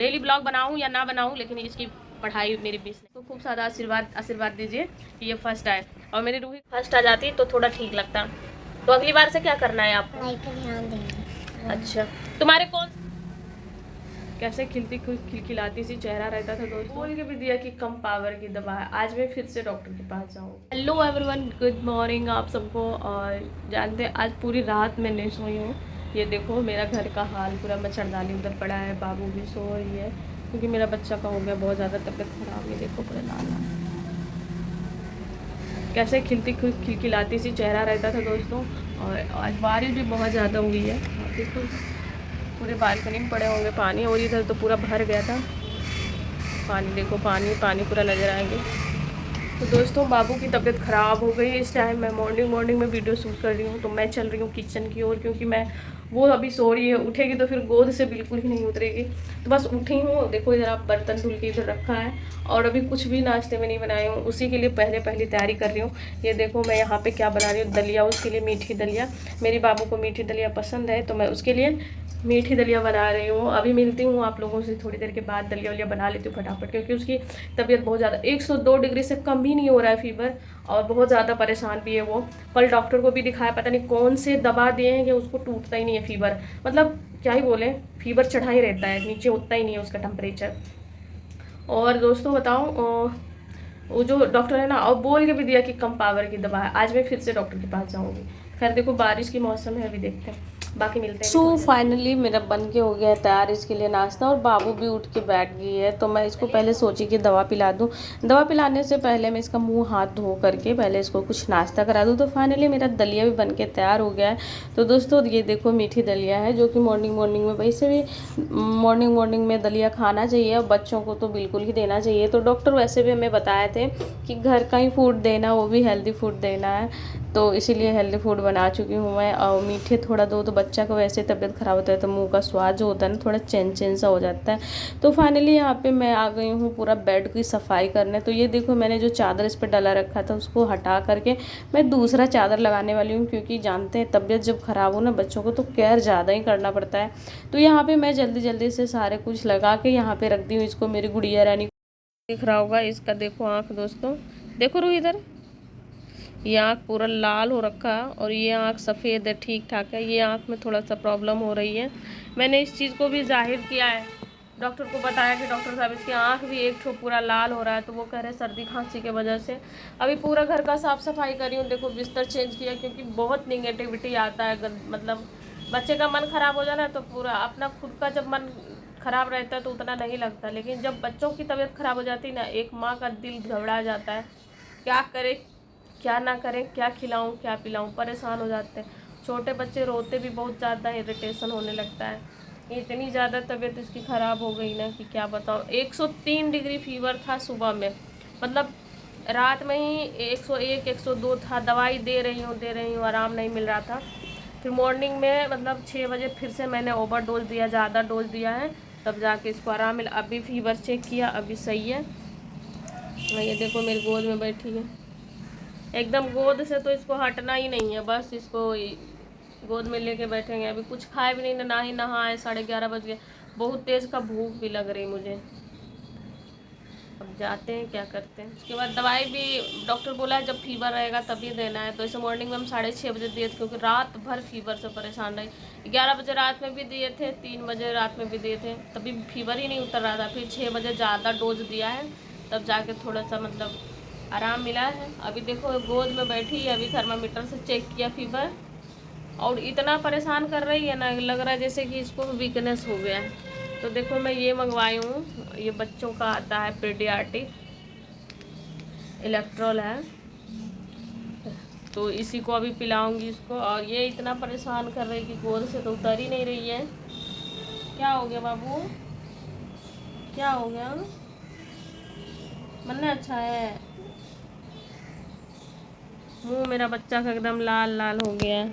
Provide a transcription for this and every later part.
Daily blog बनाऊं या ना बनाऊं, लेकिन इसकी पढ़ाई मेरी बीच तो खूब सारा आशीर्वाद दीजिए कि ये फर्स्ट आए, और मेरी रूही फर्स्ट आ जाती तो थोड़ा ठीक लगता। तो अगली बार से क्या करना है आपको? पढ़ाई पर ध्यान देंगे। अच्छा, तुम्हारे कौन कैसे खिलखिलाती सी चेहरा रहता था दोस्तों। बोल के भी दिया कि कम पावर की दवा है। आज मैं फिर से डॉक्टर के पास जाऊँ। हेलो एवरीवन, गुड मॉर्निंग आप सबको। और जानते हैं आज पूरी रात मैं नहीं सोई हूँ। ये देखो मेरा घर का हाल पूरा मच्छरदानी उधर पड़ा है, बाबू भी सो रही है क्योंकि मेरा बच्चा का हो गया बहुत ज़्यादा तबीयत खराब। ये देखो पूरा लाल लाल कैसे खिलखिलाती सी चेहरा रहता था दोस्तों। और आज बारिश भी बहुत ज़्यादा हुई है। देखो पूरे बालकनी में पड़े होंगे पानी, और इधर तो पूरा भर गया था पानी। देखो पानी पानी पूरा नज़र आएंगे। तो दोस्तों बाबू की तबीयत ख़राब हो गई। इस टाइम मैं मॉर्निंग में वीडियो शूट कर रही हूँ। तो मैं चल रही हूँ किचन की ओर, क्योंकि मैं वो अभी सो रही है, उठेगी तो फिर गोद से बिल्कुल ही नहीं उतरेगी। तो बस उठी हूँ, देखो इधर आप बर्तन धुल के इधर रखा है, और अभी कुछ भी नाश्ते में नहीं बनाई हूँ। उसी के लिए पहली तैयारी कर रही हूँ। ये देखो मैं यहाँ पे क्या बना रही हूँ, दलिया। उसके लिए मीठी दलिया, मेरी बाबू को मीठी दलिया पसंद है, तो मैं उसके लिए मीठी दलिया बना रही हूँ। अभी मिलती हूँ आप लोगों से थोड़ी देर के बाद। दलिया वलिया बना लेती हूँ फटाफट, क्योंकि उसकी तबीयत बहुत ज़्यादा 102 डिग्री से कम भी नहीं हो रहा है फीवर, और बहुत ज़्यादा परेशान भी है वो। कल डॉक्टर को भी दिखाया, पता नहीं कौन से दवा दिए हैं कि उसको टूटता ही नहीं है फीवर। मतलब क्या ही बोले, फीवर चढ़ा ही रहता है, नीचे उठता ही नहीं है उसका टेम्परेचर। और दोस्तों बताओ, वो जो डॉक्टर है ना, और बोल के भी दिया कि कम पावर की दवा है। आज मैं फिर से डॉक्टर के पास जाऊँगी। खैर देखो बारिश की मौसम है, अभी देखते हैं, बाकी मिलते हैं। सो फाइनली मेरा बन के हो गया है तैयार इसके लिए नाश्ता, और बाबू भी उठ के बैठ गई है। तो मैं इसको पहले सोची कि दवा पिला दूँ। दवा पिलाने से पहले मैं इसका मुंह हाथ धो करके पहले इसको कुछ नाश्ता करा दूँ। तो फाइनली मेरा दलिया भी बन के तैयार हो गया है। तो दोस्तों ये देखो मीठी दलिया है, जो कि मॉर्निंग में, वैसे भी मॉर्निंग में दलिया खाना चाहिए, और बच्चों को तो बिल्कुल ही देना चाहिए। तो डॉक्टर वैसे भी हमें बताए थे कि घर का ही फूड देना, वो भी हेल्दी फूड देना है। तो इसीलिए हेल्दी फूड बना चुकी हूँ मैं। और मीठे थोड़ा दो तो बच्चा को वैसे तबीयत ख़राब होता है, तो मुंह का स्वाद जो होता है ना थोड़ा चैन सा हो जाता है। तो फाइनली यहाँ पे मैं आ गई हूँ पूरा बेड की सफाई करने। तो ये देखो मैंने जो चादर इस पर डाला रखा था उसको हटा करके मैं दूसरा चादर लगाने वाली हूँ, क्योंकि जानते हैं तबीयत जब ख़राब हो ना बच्चों को, तो केयर ज़्यादा ही करना पड़ता है। तो यहाँ पर मैं जल्दी से सारे कुछ लगा के यहाँ पर रख दी हूँ इसको। मेरी गुड़िया रानी दिख रहा होगा इसका, देखो आँख दोस्तों, देखो रू इधर, ये आँख पूरा लाल हो रखा है, और ये आँख सफ़ेद है, ठीक ठाक है। ये आँख में थोड़ा सा प्रॉब्लम हो रही है। मैंने इस चीज़ को भी जाहिर किया है, डॉक्टर को बताया कि डॉक्टर साहब इसकी आँख भी एक ठो पूरा लाल हो रहा है। तो वो कह रहे हैं सर्दी खांसी के वजह से। अभी पूरा घर का साफ़ सफाई करी हूँ, देखो बिस्तर चेंज किया, क्योंकि बहुत निगेटिविटी आता है। मतलब बच्चे का मन ख़राब हो जाना तो पूरा अपना खुद का जब मन ख़राब रहता है तो उतना नहीं लगता, लेकिन जब बच्चों की तबीयत ख़राब हो जाती है ना, एक माँ का दिल घबरा जाता है। क्या करे क्या ना करें, क्या खिलाऊं क्या पिलाऊं, परेशान हो जाते हैं। छोटे बच्चे रोते भी बहुत ज़्यादा, इरिटेशन होने लगता है। इतनी ज़्यादा तबीयत इसकी ख़राब हो गई ना कि क्या बताऊं। 103 डिग्री फीवर था सुबह में, मतलब रात में ही 101 102 था। दवाई दे रही हूँ, आराम नहीं मिल रहा था। फिर मॉर्निंग में मतलब 6 बजे फिर से मैंने ओवर डोज दिया, ज़्यादा डोज दिया है, तब जाके इसको आराम मिला। अभी फीवर चेक किया, अभी सही है। ये देखो मेरी गोद में बैठी है, एकदम गोद से तो इसको हटना ही नहीं है, बस इसको गोद में लेके बैठेंगे। अभी कुछ खाए भी नहीं, ना ही नहाए, 11:30 बज गए। बहुत तेज़ का भूख भी लग रही मुझे। अब जाते हैं क्या करते हैं। उसके बाद दवाई भी डॉक्टर बोला है जब फीवर रहेगा तभी देना है। तो इसे मॉर्निंग में हम 6:30 बजे दिए थे, क्योंकि रात भर फीवर से परेशान रही। 11 बजे रात में भी दिए थे, 3 बजे रात में भी दिए थे, तभी फीवर ही नहीं उतर रहा था। फिर 6 बजे ज़्यादा डोज दिया है, तब जाके थोड़ा सा मतलब आराम मिला है। अभी देखो गोद में बैठी है, अभी थर्मामीटर से चेक किया फीवर, और इतना परेशान कर रही है ना, लग रहा है जैसे कि इसको वीकनेस हो गया है। तो देखो मैं ये मंगवाई हूँ, ये बच्चों का आता है पीडियाट्रिक इलेक्ट्रॉल है, तो इसी को अभी पिलाऊंगी इसको। और ये इतना परेशान कर रही है कि गोद से तो उतर ही नहीं रही है। क्या हो गया बाबू, क्या हो गया? मन अच्छा है, मुंह मेरा बच्चा का एकदम लाल लाल हो गया है।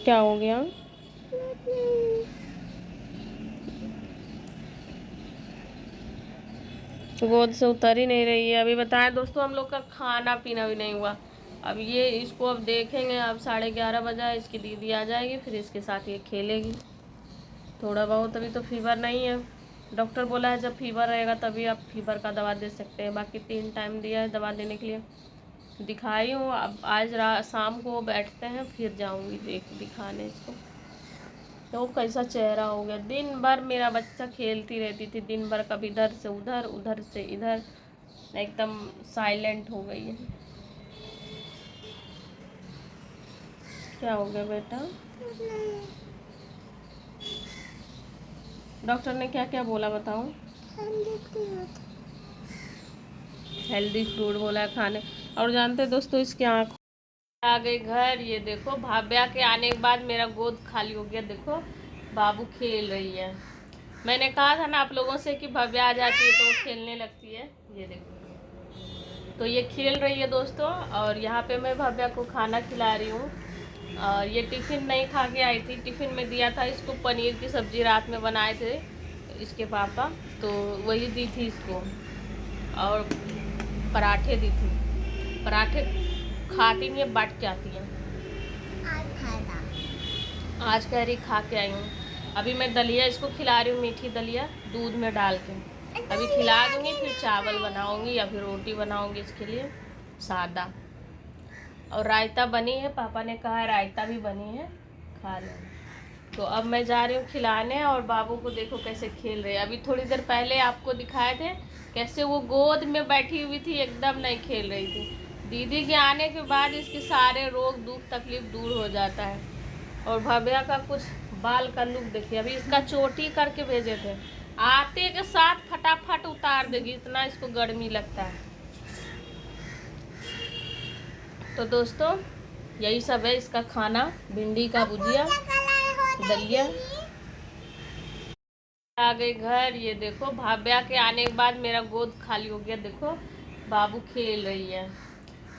क्या हो गया? गोद से उतर ही नहीं रही है। अभी बताएं दोस्तों, हम लोग का खाना पीना भी नहीं हुआ। अब ये इसको अब देखेंगे, अब 11:30 बजा, इसकी दीदी आ जाएगी, फिर इसके साथ ये खेलेगी थोड़ा बहुत। अभी तो फीवर नहीं है, डॉक्टर बोला है जब फीवर रहेगा तभी आप फीवर का दवा दे सकते हैं, बाकी 3 टाइम दिया है दवा देने के लिए। दिखाई हूँ, अब आज शाम को बैठते हैं फिर जाऊँगी दिखाने इसको। तो कैसा चेहरा हो गया, दिन भर मेरा बच्चा खेलती रहती थी, दिन भर कभी इधर से उधर उधर से इधर, एकदम साइलेंट हो गई है। क्या हो गया बेटा? डॉक्टर ने क्या क्या बोला बताओ? हेल्दी फ्रूट बोला है खाने। और जानते हैं दोस्तों, इसकी आँख आ गई घर। ये देखो भाभ्या के आने के बाद मेरा गोद खाली हो गया। देखो बाबू खेल रही है। मैंने कहा था ना आप लोगों से कि भव्या आ जाती है तो वो खेलने लगती है। ये देखो, तो ये खेल रही है दोस्तों। और यहाँ पे मैं भव्या को खाना खिला रही हूँ। और ये टिफ़िन नहीं खा के आई थी, टिफ़िन में दिया था इसको पनीर की सब्ज़ी, रात में बनाए थे इसके पापा, तो वही दी थी इसको। और पराठे दी थी, पराठे खाती नहीं है, बाट के आती है। आज कह रही खा के आई हूँ। अभी मैं दलिया इसको खिला रही हूँ, मीठी दलिया दूध में डाल के। अभी खिला दूँगी, फिर चावल बनाऊँगी या फिर रोटी बनाऊँगी इसके लिए सादा। और रायता बनी है, पापा ने कहा रायता भी बनी है, खा लें। तो अब मैं जा रही हूँ खिलाने। और बाबू को देखो कैसे खेल रहे हैं। अभी थोड़ी देर पहले आपको दिखाए थे कैसे वो गोद में बैठी हुई थी, एकदम नहीं खेल रही थी। दीदी के आने के बाद इसके सारे रोग दुख तकलीफ दूर हो जाता है। और भव्या का कुछ बाल का लुक देखिए, अभी इसका चोटी करके भेजे थे, आते के साथ फटाफट उतार देगी, इतना इसको गर्मी लगता है। तो दोस्तों यही सब है इसका खाना, भिंडी का भुजिया, दलिया। आ गई घर। ये देखो भाभ्या के आने के बाद मेरा गोद खाली हो गया। देखो बाबू खेल रही है।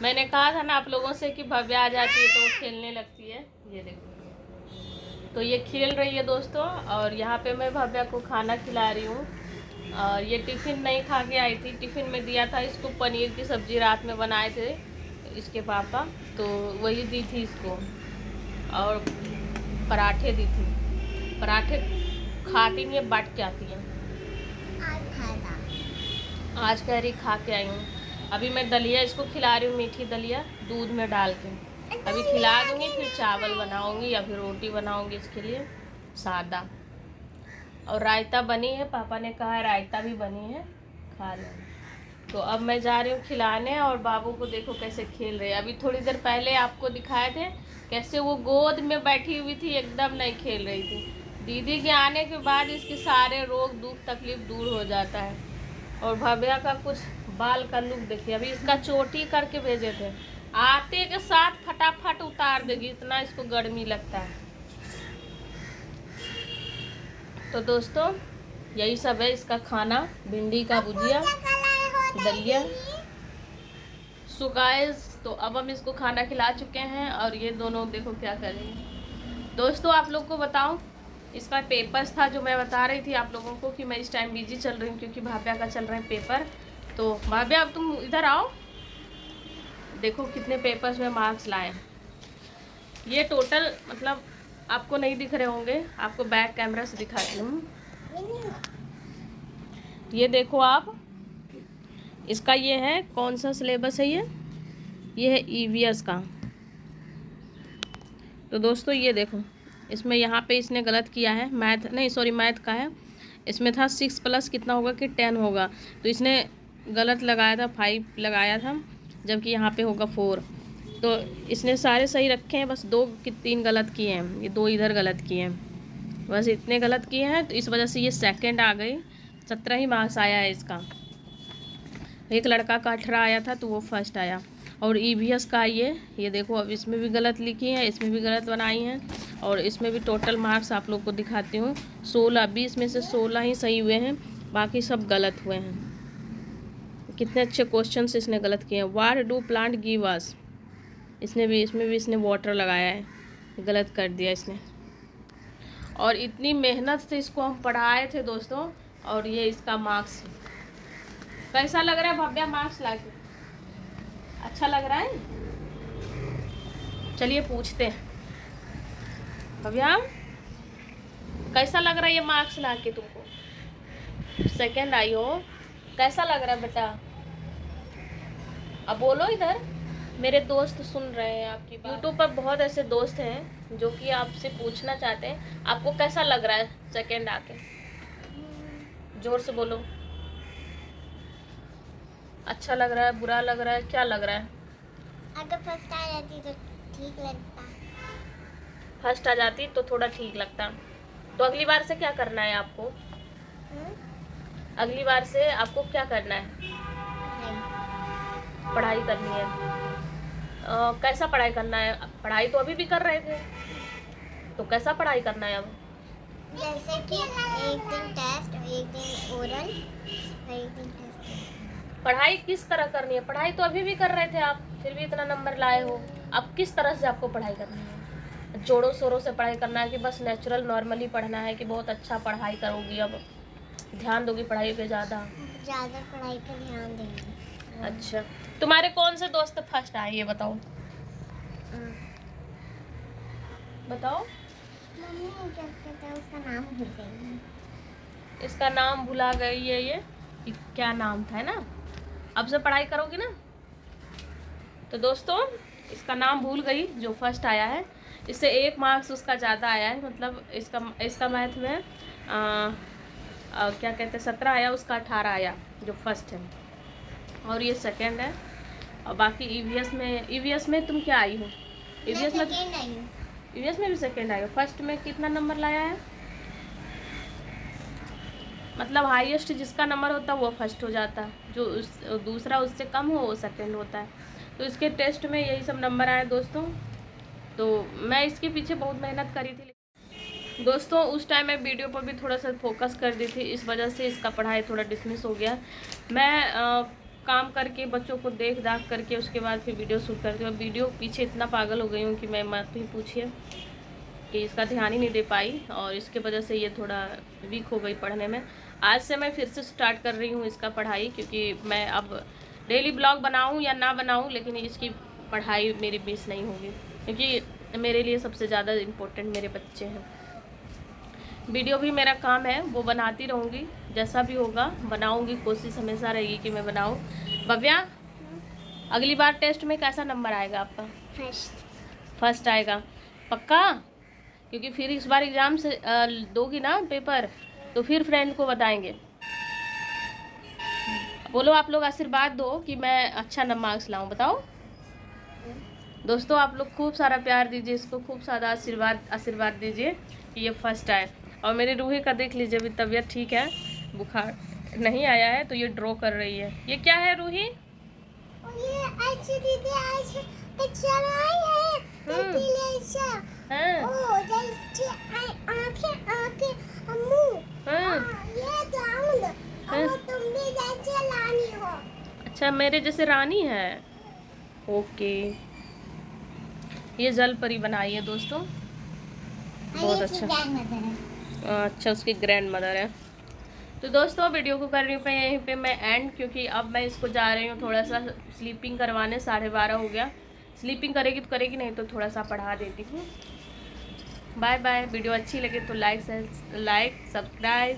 मैंने कहा था ना आप लोगों से कि भव्या आ जाती है तो वो खेलने लगती है। ये देखो, तो ये खेल रही है दोस्तों। और यहाँ पे मैं भव्या को खाना खिला रही हूँ। और ये टिफ़िन नहीं खा के आई थी, टिफ़िन में दिया था इसको पनीर की सब्ज़ी, रात में बनाए थे इसके पापा, तो वही दी थी इसको। और पराठे दी थी, पराठे खाती नहीं है, बाट के आती है। आज कह रही खा के आई हूँ। अभी मैं दलिया इसको खिला रही हूँ, मीठी दलिया दूध में डाल के। अभी खिला दूँगी, फिर चावल बनाऊँगी या फिर रोटी बनाऊँगी इसके लिए सादा। और रायता बनी है, पापा ने कहा रायता भी बनी है, खा लें। तो अब मैं जा रही हूँ खिलाने। और बाबू को देखो कैसे खेल रहे हैं। अभी थोड़ी देर पहले आपको दिखाए थे कैसे वो गोद में बैठी हुई थी, एकदम नहीं खेल रही थी। दीदी के आने के बाद इसके सारे रोग दुख तकलीफ दूर हो जाता है। और भव्या का कुछ बाल का लुक देखिए, अभी इसका चोटी करके भेजे थे, आते के साथ फटाफट उतार देगी, इतना इसको गर्मी लगता है। तो दोस्तों यही सब है इसका खाना, भिंडी का भुजिया, दलिया। सो गाइस, तो अब हम इसको खाना खिला चुके हैं। और ये दोनों देखो क्या करेंगे। दोस्तों आप लोग को बताऊं, इसका पेपर्स था जो मैं बता रही थी आप लोगों को कि मैं इस टाइम बिजी चल रही हूँ क्योंकि भाभ्या का चल रहा है पेपर। तो भाभ्या अब तुम इधर आओ, देखो कितने पेपर्स में मार्क्स लाए। ये टोटल मतलब आपको नहीं दिख रहे होंगे, आपको बैक कैमरा से दिखाती हूँ। ये देखो आप, इसका ये है, कौन सा सिलेबस है ये है EVS का। तो दोस्तों ये देखो, इसमें यहाँ पे इसने गलत किया है, मैथ का है। इसमें था 6 प्लस कितना होगा कि 10 होगा, तो इसने गलत लगाया था, 5 लगाया था, जबकि यहाँ पे होगा 4। तो इसने सारे सही रखे हैं, बस 2 कि 3 गलत किए हैं, ये 2 इधर गलत किए हैं, बस इतने गलत किए हैं। तो इस वजह से ये सेकंड आ गई, 17 ही मार्क्स आया है इसका। एक लड़का का 18 आया था तो वो फर्स्ट आया। और EVS का ये देखो, अब इसमें भी गलत लिखी है, इसमें भी गलत बनाई हैं। और इसमें भी टोटल मार्क्स आप लोग को दिखाती हूँ, 16, 20 में से 16 ही सही हुए हैं, बाकी सब गलत हुए हैं। कितने अच्छे क्वेश्चंस इसने गलत किए हैं। What do plant give us, इसमें भी इसने वाटर लगाया है, गलत कर दिया इसने। और इतनी मेहनत से इसको हम पढ़ाए थे दोस्तों, और ये इसका मार्क्स। कैसा लग रहा है भव्या मार्क्स लाके? अच्छा लग रहा है? चलिए पूछते हैं, भव्या कैसा लग रहा है ये मार्क्स लाके तुमको? सेकंड आई हो, कैसा लग रहा है बेटा? अब बोलो इधर, मेरे दोस्त सुन रहे हैं आपकी बात। यूट्यूब पर बहुत ऐसे दोस्त हैं जो कि आपसे पूछना चाहते हैं आपको कैसा लग रहा है सेकंड आके। जोर से बोलो। अच्छा लग रहा है, बुरा लग रहा है, क्या लग रहा है? अगर फर्स्ट आ जाती तो ठीक लगता। फर्स्ट आ जाती तो थोड़ा ठीक लगता। तो अगली बार से क्या करना है आपको? अगली बार से आपको क्या करना है? पढ़ाई करनी है। कैसा पढ़ाई करना है? पढ़ाई तो अभी भी कर रहे थे, तो कैसा पढ़ाई करना है अब? जैसे कि एक दिन टेस्ट और एक दिन ओरल और एक दिन टेस्ट। पढ़ाई किस तरह करनी है? पढ़ाई तो अभी भी कर रहे थे आप, फिर भी इतना नंबर लाए हो। अब किस तरह से आपको पढ़ाई करनी है? जोड़ों शोरों से पढ़ाई करना है कि बस नेचुरल नॉर्मली पढ़ना है कि बहुत अच्छा पढ़ाई करोगी? अब ध्यान दोगी पढ़ाई पे ज़्यादा? ज़्यादा पढ़ाई पर ध्यान देंगे। अच्छा, तुम्हारे कौन से दोस्त फर्स्ट आए ये बताओ? बताओ। मम्मी क्या कहते हैं उसका नाम भूल गई। इसका नाम भुला गई है ये कि क्या नाम था, है ना? अब से पढ़ाई करोगी ना? तो दोस्तों इसका नाम भूल गई जो फर्स्ट आया है। इससे 1 मार्क्स उसका ज़्यादा आया है, मतलब इसका मैथ में क्या कहते हैं 17 आया, उसका 18 आया जो फर्स्ट है, और ये सेकंड है। और बाकी ईवीएस में तुम क्या आई हो? ईवीएस में भी सेकंड आई हो। फर्स्ट में कितना नंबर लाया है? मतलब हाईएस्ट जिसका नंबर होता है वो फर्स्ट हो जाता है, जो दूसरा उससे कम हो वो सेकंड होता है। तो इसके टेस्ट में यही सब नंबर आए दोस्तों। तो मैं इसके पीछे बहुत मेहनत करी थी दोस्तों। उस टाइम मैं वीडियो पर भी थोड़ा सा फोकस कर दी थी, इस वजह से इसका पढ़ाई थोड़ा डिसमिस हो गया। मैं काम करके बच्चों को देख दाख करके उसके बाद फिर वीडियो शूट करती हूँ। वीडियो पीछे इतना पागल हो गई हूँ कि मैं मत ही पूछिए, कि इसका ध्यान ही नहीं दे पाई, और इसके वजह से ये थोड़ा वीक हो गई पढ़ने में। आज से मैं फिर से स्टार्ट कर रही हूँ इसका पढ़ाई, क्योंकि मैं अब डेली ब्लॉग बनाऊँ या ना बनाऊँ, लेकिन इसकी पढ़ाई मेरी मिस नहीं होगी, क्योंकि मेरे लिए सबसे ज़्यादा इम्पोर्टेंट मेरे बच्चे हैं। वीडियो भी मेरा काम है, वो बनाती रहूँगी, जैसा भी होगा बनाऊँगी, कोशिश हमेशा रहेगी कि मैं बनाऊँ। भव्या, अगली बार टेस्ट में कैसा नंबर आएगा आपका? फर्स्ट आएगा पक्का? क्योंकि फिर इस बार एग्ज़ाम से दोगी ना पेपर, तो फिर फ्रेंड को बताएंगे। बोलो, आप लोग आशीर्वाद दो कि मैं अच्छा मार्क्स लाऊं। बताओ दोस्तों, आप लोग खूब सारा प्यार दीजिए इसको, खूब सारा आशीर्वाद दीजिए कि ये फर्स्ट आए। और मेरी रूही का देख लीजिए, अभी तबीयत ठीक है, बुखार नहीं आया है, तो ये ड्रॉ कर रही है। ये क्या है रूही? ये अच्छी दीदी आज पिक्चर आई है, हाँ। ओ जैसे आंखें मुंह, ये राउंड, और तुम भी जैसे रानी हो। अच्छा, मेरे जैसे रानी है। ओके, ये जल परी बनाई है दोस्तों, बहुत अच्छा। अच्छा, उसकी ग्रैंड मदर है। तो दोस्तों वीडियो को कर रही हूँ यहीं पे मैं एंड, क्योंकि अब मैं इसको जा रही हूँ थोड़ा सा स्लीपिंग करवाने। 12:30 हो गया। स्लीपिंग करेगी तो करेगी, नहीं तो थोड़ा सा पढ़ा देती हूँ। Bye bye. वीडियो अच्छी लगे तो लाइक सब्सक्राइब।